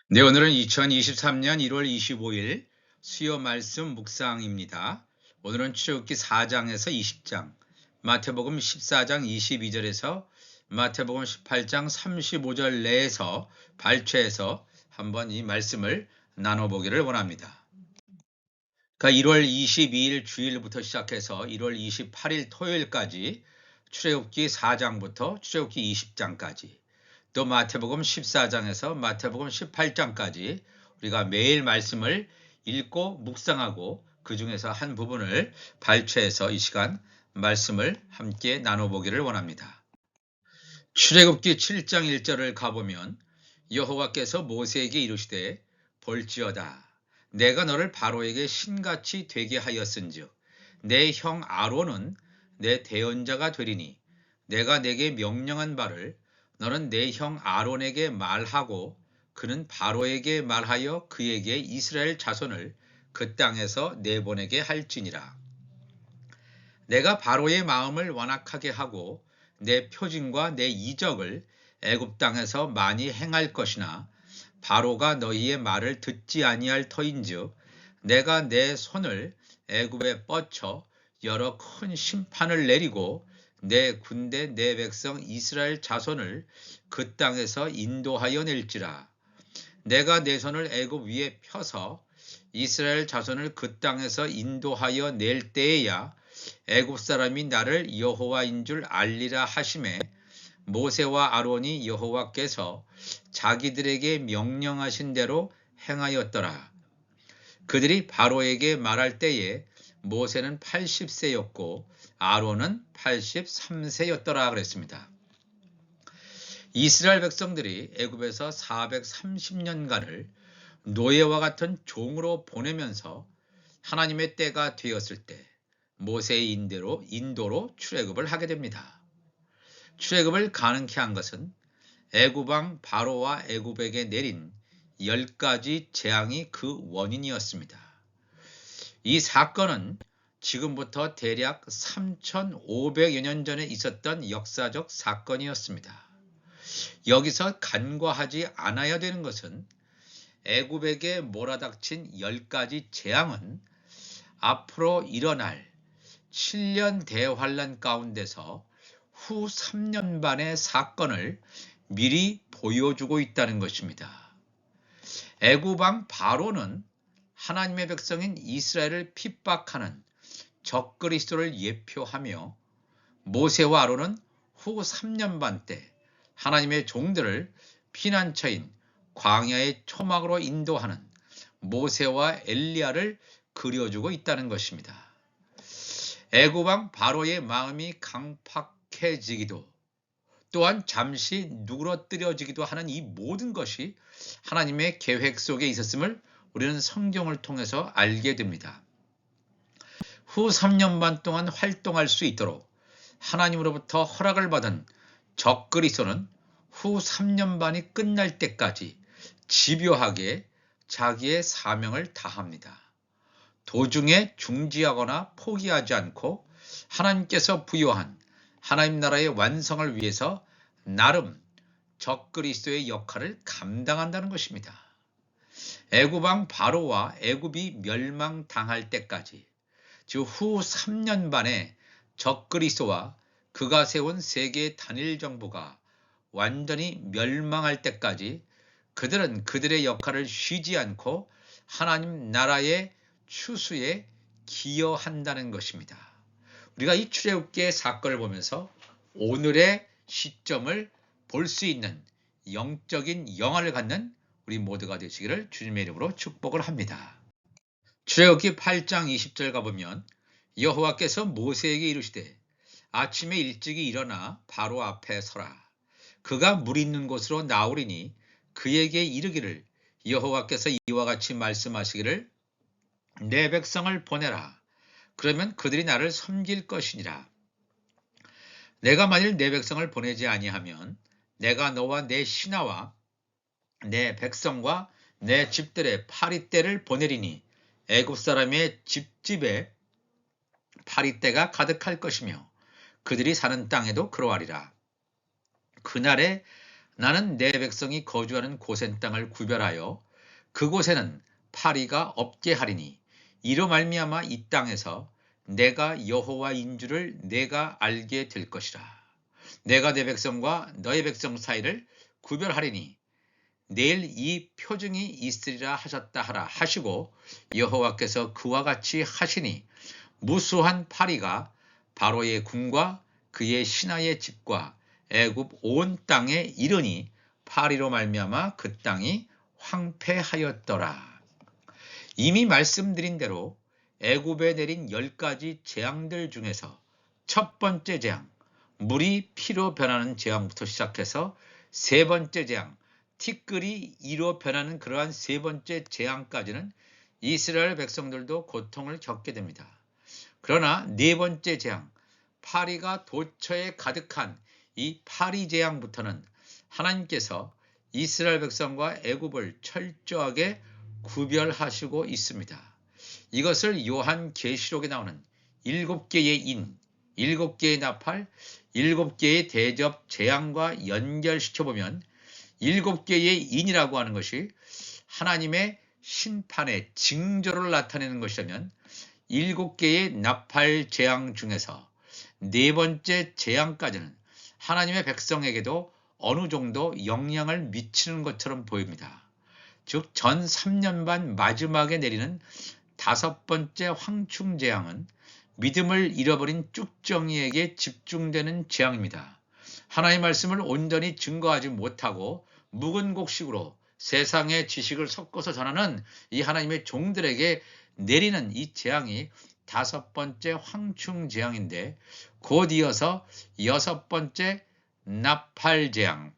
네, 오늘은 2023년 1월 25일 수요 말씀 묵상입니다. 오늘은 출애굽기 4장에서 20장, 마태복음 14장 22절에서 마태복음 18장 35절 내에서 발췌해서 한번 이 말씀을 나눠보기를 원합니다. 그러니까 1월 22일 주일부터 시작해서 1월 28일 토요일까지 출애굽기 4장부터 출애굽기 20장까지, 또 마태복음 14장에서 마태복음 18장까지 우리가 매일 말씀을 읽고 묵상하고 그 중에서 한 부분을 발췌해서 이 시간 말씀을 함께 나눠보기를 원합니다. 출애굽기 7장 1절을 가보면 여호와께서 모세에게 이르시되 볼지어다 내가 너를 바로에게 신같이 되게 하였은즉 내 형 아론은 내 대언자가 되리니 내가 내게 명령한 바를 너는 내 형 아론에게 말하고 그는 바로에게 말하여 그에게 이스라엘 자손을 그 땅에서 내보내게 할지니라. 내가 바로의 마음을 완악하게 하고 내 표징과 내 이적을 애굽 땅에서 많이 행할 것이나 바로가 너희의 말을 듣지 아니할 터인즉 내가 내 손을 애굽에 뻗쳐 여러 큰 심판을 내리고 내 군대 내 백성 이스라엘 자손을 그 땅에서 인도하여 낼지라. 내가 내 손을 애굽 위에 펴서 이스라엘 자손을 그 땅에서 인도하여 낼 때에야 애굽 사람이 나를 여호와인 줄 알리라 하시매 모세와 아론이 여호와께서 자기들에게 명령하신 대로 행하였더라. 그들이 바로에게 말할 때에 모세는 80세였고 아론은 83세였더라 그랬습니다. 이스라엘 백성들이 애굽에서 430년간을 노예와 같은 종으로 보내면서 하나님의 때가 되었을 때 모세의 인도로 출애굽을 하게 됩니다. 출애굽을 가능케 한 것은 애굽 왕 바로와 애굽에게 내린 10가지 재앙이 그 원인이었습니다. 이 사건은 지금부터 대략 3,500여 년 전에 있었던 역사적 사건이었습니다. 여기서 간과하지 않아야 되는 것은 애굽에게 몰아닥친 10가지 재앙은 앞으로 일어날 7년 대환란 가운데서 후 3년 반의 사건을 미리 보여주고 있다는 것입니다. 애굽 왕 바로는 하나님의 백성인 이스라엘을 핍박하는 적그리스도를 예표하며 모세와 아론은 후 3년 반 때 하나님의 종들을 피난처인 광야의 초막으로 인도하는 모세와 엘리야를 그려주고 있다는 것입니다. 애굽 왕 바로의 마음이 강팍해지기도 또한 잠시 누그러뜨려지기도 하는 이 모든 것이 하나님의 계획 속에 있었음을 우리는 성경을 통해서 알게 됩니다. 후 3년 반 동안 활동할 수 있도록 하나님으로부터 허락을 받은 적그리스도는 후 3년 반이 끝날 때까지 집요하게 자기의 사명을 다합니다. 도중에 중지하거나 포기하지 않고 하나님께서 부여한 하나님 나라의 완성을 위해서 나름 적그리스도의 역할을 감당한다는 것입니다. 애굽 왕 바로와 애굽이 멸망당할 때까지 즉 후 3년 반에 적그리스도와 그가 세운 세계 단일 정부가 완전히 멸망할 때까지 그들은 그들의 역할을 쉬지 않고 하나님 나라의 추수에 기여한다는 것입니다. 우리가 이 출애굽기의 사건을 보면서 오늘의 시점을 볼 수 있는 영적인 영화를 갖는 우리 모두가 되시기를 주님의 이름으로 축복을 합니다. 출애굽기 8장 20절 가보면 여호와께서 모세에게 이르시되 아침에 일찍이 일어나 바로 앞에 서라. 그가 물 있는 곳으로 나오리니 그에게 이르기를 여호와께서 이와 같이 말씀하시기를 내 백성을 보내라. 그러면 그들이 나를 섬길 것이니라. 내가 만일 내 백성을 보내지 아니하면 내가 너와 내 신하와 내 백성과 내 집들의 파리떼를 보내리니 애굽 사람의 집집에 파리떼가 가득할 것이며 그들이 사는 땅에도 그러하리라. 그날에 나는 내 백성이 거주하는 고센 땅을 구별하여 그곳에는 파리가 없게 하리니 이로 말미암아 이 땅에서 내가 여호와인 줄을 내가 알게 될 것이라. 내가 내 백성과 너의 백성 사이를 구별하리니 내일 이 표징이 있으리라 하셨다 하라 하시고 여호와께서 그와 같이 하시니 무수한 파리가 바로의 궁과 그의 신하의 집과 애굽 온 땅에 이르니 파리로 말미암아 그 땅이 황폐하였더라. 이미 말씀드린 대로 애굽에 내린 10가지 재앙들 중에서 첫 번째 재앙, 물이 피로 변하는 재앙부터 시작해서 세 번째 재앙, 티끌이 이로 변하는 그러한 세 번째 재앙까지는 이스라엘 백성들도 고통을 겪게 됩니다. 그러나 네 번째 재앙, 파리가 도처에 가득한 이 파리 재앙부터는 하나님께서 이스라엘 백성과 애굽을 철저하게 구별하시고 있습니다. 이것을 요한계시록에 나오는 7개의 인, 7개의 나팔, 7개의 대접 재앙과 연결시켜보면 7개의 인이라고 하는 것이 하나님의 심판의 징조를 나타내는 것이라면 7개의 나팔 재앙 중에서 네 번째 재앙까지는 하나님의 백성에게도 어느 정도 영향을 미치는 것처럼 보입니다. 즉, 전 3년 반 마지막에 내리는 5번째 황충 재앙은 믿음을 잃어버린 쭉정이에게 집중되는 재앙입니다. 하나님의 말씀을 온전히 증거하지 못하고 묵은 곡식으로 세상의 지식을 섞어서 전하는 이 하나님의 종들에게 내리는 이 재앙이 5번째 황충 재앙인데 곧 이어서 6번째 나팔 재앙,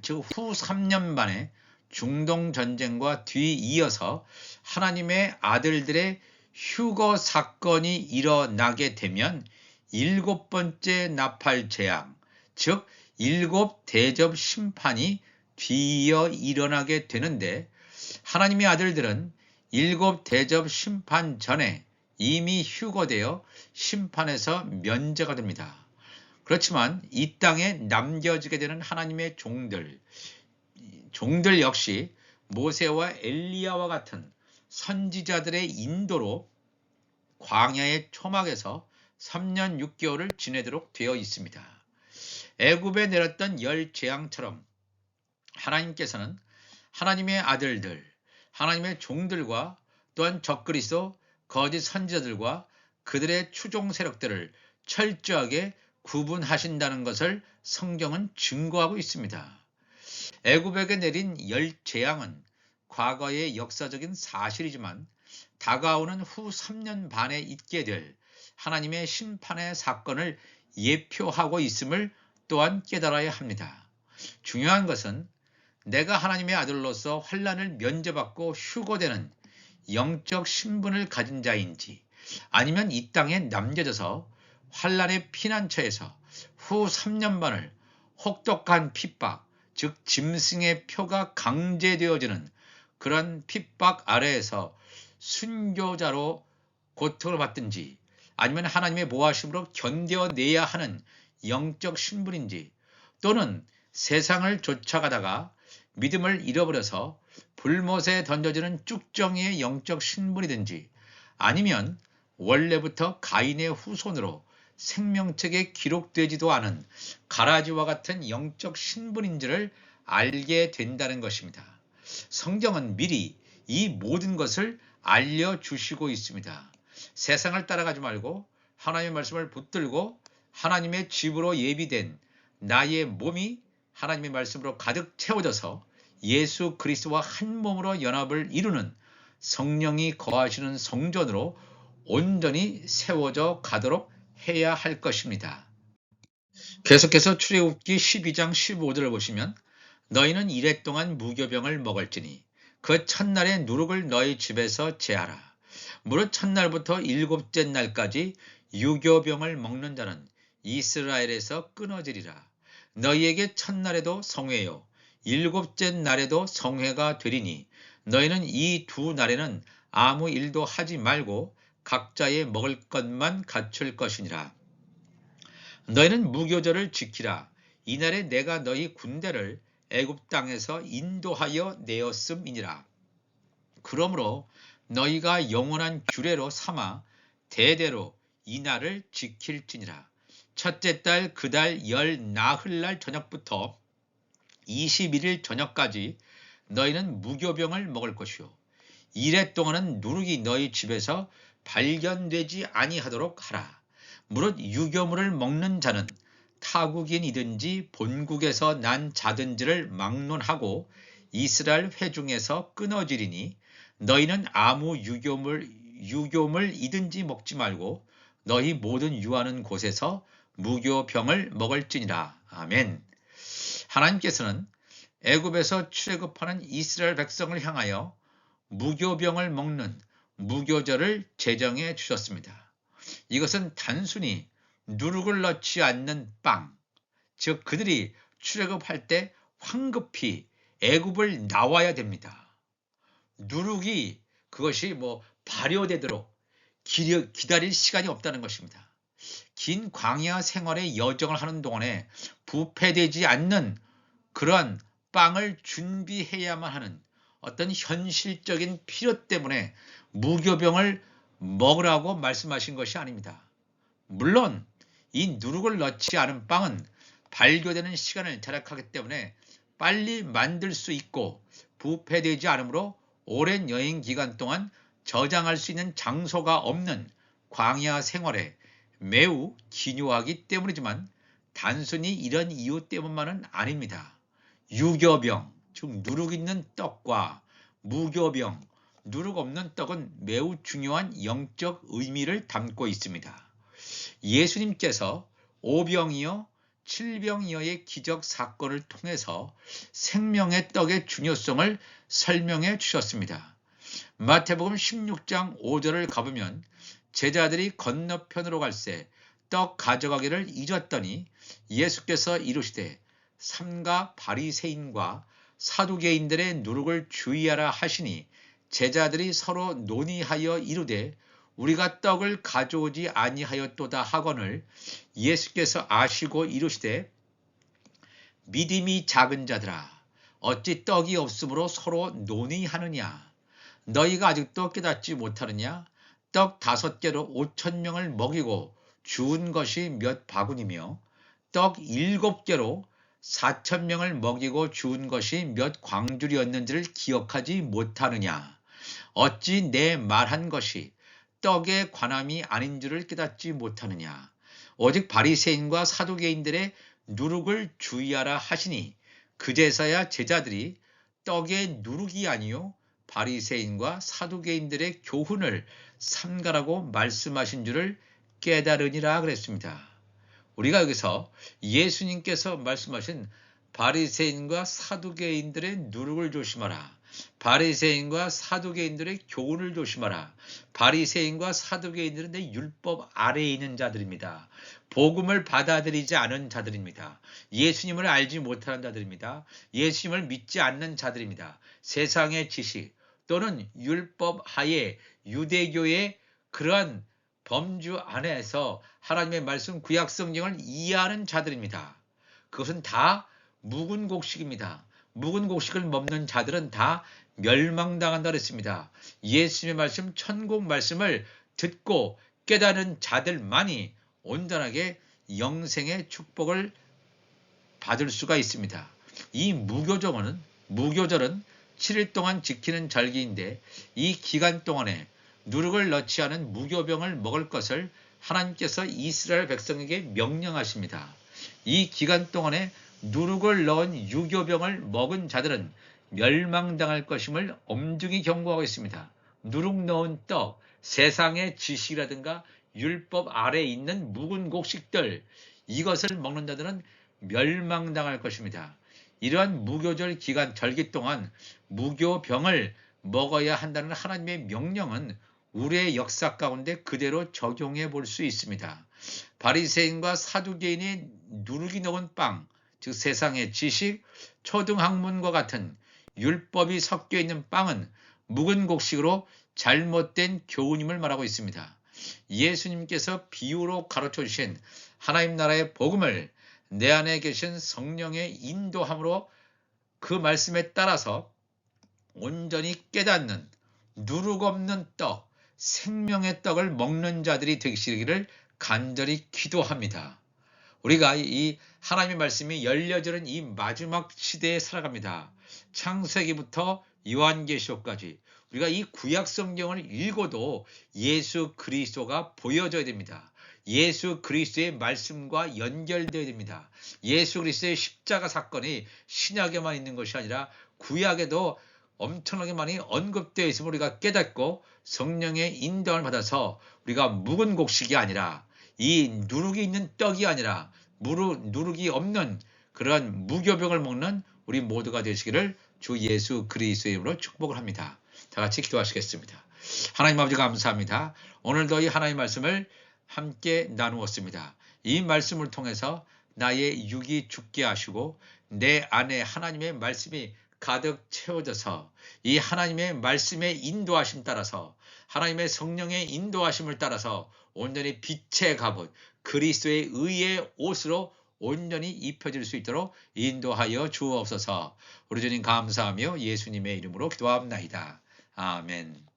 즉 후 3년 만에 중동 전쟁과 뒤이어서 하나님의 아들들의 휴거 사건이 일어나게 되면 7번째 나팔 재앙, 즉 7 대접 심판이 뒤이어 일어나게 되는데 하나님의 아들들은 7 대접 심판 전에 이미 휴거되어 심판에서 면제가 됩니다. 그렇지만 이 땅에 남겨지게 되는 하나님의 종들 역시 모세와 엘리야와 같은 선지자들의 인도로 광야의 초막에서 3년 6개월을 지내도록 되어 있습니다. 애굽에 내렸던 10재앙처럼 하나님께서는 하나님의 아들들, 하나님의 종들과 또한 적그리스도 거짓 선지자들과 그들의 추종 세력들을 철저하게 구분하신다는 것을 성경은 증거하고 있습니다. 애굽에게 내린 10재앙은 과거의 역사적인 사실이지만 다가오는 후 3년 반에 있게 될 하나님의 심판의 사건을 예표하고 있음을 또한 깨달아야 합니다. 중요한 것은 내가 하나님의 아들로서 환난을 면제받고 휴거되는 영적 신분을 가진 자인지 아니면 이 땅에 남겨져서 환난의 피난처에서 후 3년 반을 혹독한 핍박, 즉 짐승의 표가 강제되어지는 그런 핍박 아래에서 순교자로 고통을 받든지 아니면 하나님의 모하심으로 견뎌내야 하는 영적 신분인지 또는 세상을 쫓아가다가 믿음을 잃어버려서 불못에 던져지는 쭉정이의 영적 신분이든지 아니면 원래부터 가인의 후손으로 생명책에 기록되지도 않은 가라지와 같은 영적 신분인지를 알게 된다는 것입니다. 성경은 미리 이 모든 것을 알려주시고 있습니다. 세상을 따라가지 말고 하나님의 말씀을 붙들고 하나님의 집으로 예비된 나의 몸이 하나님의 말씀으로 가득 채워져서 예수 그리스도와 한 몸으로 연합을 이루는 성령이 거하시는 성전으로 온전히 세워져 가도록 해야 할 것입니다. 계속해서 출애굽기 12장 15절을 보시면 너희는 이랫동안 무교병을 먹을지니 그 첫날에 누룩을 너희 집에서 제하라. 무릇 첫날부터 7째 날까지 유교병을 먹는 자는 이스라엘에서 끊어지리라. 너희에게 첫날에도 성회요 7째 날에도 성회가 되리니 너희는 이 두 날에는 아무 일도 하지 말고 각자의 먹을 것만 갖출 것이니라. 너희는 무교절을 지키라. 이날에 내가 너희 군대를 애굽 땅에서 인도하여 내었음이니라. 그러므로 너희가 영원한 규례로 삼아 대대로 이 날을 지킬지니라. 첫째 달 그 달 열 나흘날 저녁부터 21일 저녁까지 너희는 무교병을 먹을 것이요 이래 동안은 누룩이 너희 집에서 발견되지 아니하도록 하라. 무릇 유교물을 먹는 자는 타국인이든지 본국에서 난 자든지를 막론하고 이스라엘 회중에서 끊어지리니 너희는 아무 유교물이든지 먹지 말고 너희 모든 유하는 곳에서 무교병을 먹을지니라. 아멘. 하나님께서는 애굽에서 출애굽하는 이스라엘 백성을 향하여 무교병을 먹는 무교절을 제정해 주셨습니다. 이것은 단순히 누룩을 넣지 않는 빵, 즉 그들이 출애굽할 때 황급히 애굽을 나와야 됩니다. 누룩이 그것이 발효되도록 기다릴 시간이 없다는 것입니다. 긴 광야 생활의 여정을 하는 동안에 부패되지 않는 그러한 빵을 준비해야만 하는 어떤 현실적인 필요 때문에 무교병을 먹으라고 말씀하신 것이 아닙니다. 물론 이 누룩을 넣지 않은 빵은 발효되는 시간을 절약하기 때문에 빨리 만들 수 있고 부패되지 않으므로 오랜 여행 기간 동안 저장할 수 있는 장소가 없는 광야 생활에 매우 기묘하기 때문이지만 단순히 이런 이유 때문만은 아닙니다. 유교병, 즉 누룩 있는 떡과 무교병, 누룩 없는 떡은 매우 중요한 영적 의미를 담고 있습니다. 예수님께서 오병이어 칠병이어의 기적 사건을 통해서 생명의 떡의 중요성을 설명해 주셨습니다. 마태복음 16장 5절을 가보면 제자들이 건너편으로 갈새 떡 가져가기를 잊었더니 예수께서 이르시되 삼가 바리새인과 사두개인들의 누룩을 주의하라 하시니 제자들이 서로 논의하여 이르되 우리가 떡을 가져오지 아니하였도다 하거늘 예수께서 아시고 이르시되 믿음이 작은 자들아 어찌 떡이 없으므로 서로 논의하느냐 너희가 아직도 깨닫지 못하느냐 떡 5개로 5,000명을 먹이고 주운 것이 몇 바구니며 떡 7개로 4,000명을 먹이고 주운 것이 몇 광줄이었는지를 기억하지 못하느냐 어찌 내 말한 것이 떡의 관함이 아닌 줄을 깨닫지 못하느냐 오직 바리새인과 사두개인들의 누룩을 주의하라 하시니 그제서야 제자들이 떡의 누룩이 아니요 바리새인과 사두개인들의 교훈을 삼가라고 말씀하신 줄을 깨달으니라 그랬습니다. 우리가 여기서 예수님께서 말씀하신 바리새인과 사두개인들의 누룩을 조심하라. 바리새인과 사두개인들의 교훈을 조심하라. 바리새인과 사두개인들은 내 율법 아래에 있는 자들입니다. 복음을 받아들이지 않은 자들입니다. 예수님을 알지 못하는 자들입니다. 예수님을 믿지 않는 자들입니다. 세상의 지식 또는 율법 하에 유대교의 그러한 범주 안에서 하나님의 말씀 구약 성경을 이해하는 자들입니다. 그것은 다 묵은 곡식입니다. 묵은 곡식을 먹는 자들은 다 멸망당한다 그랬습니다. 예수님의 말씀, 천국 말씀을 듣고 깨달은 자들만이 온전하게 영생의 축복을 받을 수가 있습니다. 이 무교절은 7일 동안 지키는 절기인데 이 기간 동안에 누룩을 넣지 않은 무교병을 먹을 것을 하나님께서 이스라엘 백성에게 명령하십니다. 이 기간 동안에 누룩을 넣은 유교병을 먹은 자들은 멸망당할 것임을 엄중히 경고하고 있습니다. 누룩 넣은 떡, 세상의 지식이라든가 율법 아래에 있는 묵은 곡식들 이것을 먹는 자들은 멸망당할 것입니다. 이러한 무교절 기간 절기 동안 무교병을 먹어야 한다는 하나님의 명령은 우리의 역사 가운데 그대로 적용해 볼 수 있습니다. 바리새인과 사두개인의 누룩이 넣은 빵, 즉 세상의 지식, 초등학문과 같은 율법이 섞여 있는 빵은 묵은 곡식으로 잘못된 교훈임을 말하고 있습니다. 예수님께서 비유로 가르쳐 주신 하나님 나라의 복음을 내 안에 계신 성령의 인도함으로 그 말씀에 따라서 온전히 깨닫는 누룩 없는 떡, 생명의 떡을 먹는 자들이 되시기를 간절히 기도합니다. 우리가 이 하나님의 말씀이 열려지는 이 마지막 시대에 살아갑니다. 창세기부터 요한계시록까지 우리가 이 구약 성경을 읽어도 예수 그리스도가 보여져야 됩니다. 예수 그리스도의 말씀과 연결되어야 됩니다. 예수 그리스도의 십자가 사건이 신약에만 있는 것이 아니라 구약에도 엄청나게 많이 언급되어 있음을 우리가 깨닫고 성령의 인도를 받아서 우리가 묵은 곡식이 아니라 이 누룩이 있는 떡이 아니라 누룩이 없는 그런 무교병을 먹는 우리 모두가 되시기를 주 예수 그리스도의 이름으로 축복을 합니다. 다 같이 기도하시겠습니다. 하나님 아버지 감사합니다. 오늘도 이 하나님의 말씀을 함께 나누었습니다. 이 말씀을 통해서 나의 육이 죽게 하시고 내 안에 하나님의 말씀이 가득 채워져서 이 하나님의 말씀의 인도하심 따라서 하나님의 성령의 인도하심을 따라서 온전히 빛의 갑옷 그리스도의 의의 옷으로 온전히 입혀질 수 있도록 인도하여 주옵소서. 우리 주님 감사하며 예수님의 이름으로 기도합나이다. 아멘.